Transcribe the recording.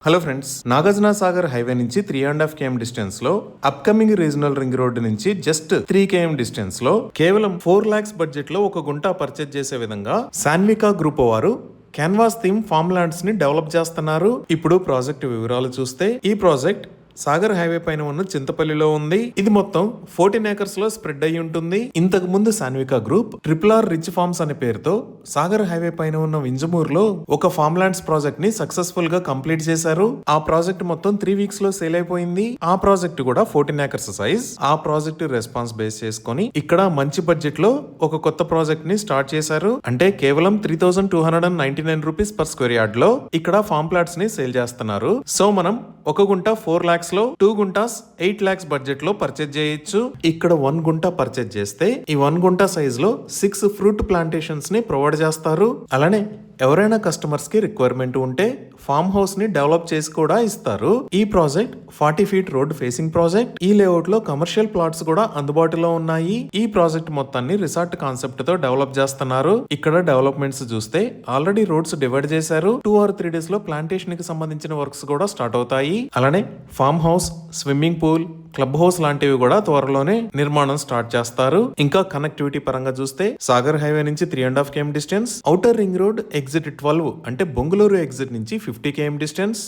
Hello friends, Nagarjuna Sagar highway నుంచి 3.5 km distance లో upcoming regional ring road నుంచి జస్ట్ 3 km డిస్టెన్స్ లో కేవలం 4 lakhs బడ్జెట్ లో ఒక గుంట పర్చేజ్ చేసే విధంగా సాన్వికా గ్రూప్ వారు క్యాన్వాస్ థీమ్ ఫార్మ్ ల్యాండ్స్ ని డెవలప్ చేస్తున్నారు. ఇప్పుడు ప్రాజెక్ట్ వివరాలు చూస్తే ఈ ప్రాజెక్ట్ సాగర్ హైవే పైన ఉన్న చింతపల్లిలో ఉంది. ఇది మొత్తం 14 acres లో స్ప్రెడ్ అయి ఉంటుంది. ఇంతకు ముందు సాన్వికా గ్రూప్ RRR రిచ్ ఫార్మ్స్ అనే పేరుతో సాగర్ హైవే పైన ఉన్న వింజమూరులో ఒక ఫార్మ్ ల్యాండ్స్ ప్రాజెక్ట్ ని సక్సెస్ఫుల్ గా కంప్లీట్ చేశారు. ఆ ప్రాజెక్ట్ మొత్తం 3 weeks లో సేల్ అయిపోయింది. ఆ ప్రాజెక్ట్ కూడా 14 acres సైజ్. ఆ ప్రాజెక్ట్ రెస్పాన్స్ బేస్ చేసుకొని ఇక్కడ మంచి బడ్జెట్ లో ఒక కొత్త ప్రాజెక్ట్ ని స్టార్ట్ చేశారు. అంటే కేవలం 3,299 రూపీస్ పర్ స్క్వేర్ యార్డ్ లో ఇక్కడ ఫార్మ్ ప్లాట్స్ ని సేల్ చేస్తున్నారు. సో మనం ఒక గుంట 4 lakhs లో 2 గుంటాస్ 8 lakhs బడ్జెట్ లో పర్చేజ్ చేయొచ్చు. ఇక్కడ 1 గుంట పర్చేజ్ చేస్తే ఈ 1 గుంట సైజ్ లో 6 ఫ్రూట్ ప్లాంటేషన్స్ ని ప్రొవైడ్ చేస్తారు. అలానే ఎవరైనా కస్టమర్స్ కి రిక్వైర్మెంట్ ఉంటే ఫార్మ్ హౌస్ ని డెవలప్ చేసి కూడా ఇస్తారు. ఈ project 40 feet road facing project. ఈ లేఅవుట్ లో కమర్షియల్ ప్లాట్స్ కూడా అందుబాటులో ఉన్నాయి. ఈ ప్రాజెక్ట్ మొత్తాన్ని రిసార్ట్ కాన్సెప్ట్ తో డెవలప్ చేస్తున్నారు. ఇక్కడ డెవలప్మెంట్స్ చూస్తే ఆల్రెడీ రోడ్స్ డివైడ్ చేశారు. 2 or 3 days లో ప్లాంటేషన్ కి సంబంధించిన వర్క్స్ కూడా స్టార్ట్ అవుతాయి. అలానే farm house, swimming pool, club house లాంటివి కూడా త్వరలోనే నిర్మాణం స్టార్ట్ చేస్తారు. ఇంకా కనెక్టివిటీ పరంగా చూస్తే సాగర్ హైవే నుంచి 3.5 km distance, outer ring road exit 12 అంటే బొంగుళూరు ఎగ్జిట్ నుంచి 50 km డిస్టెన్స్,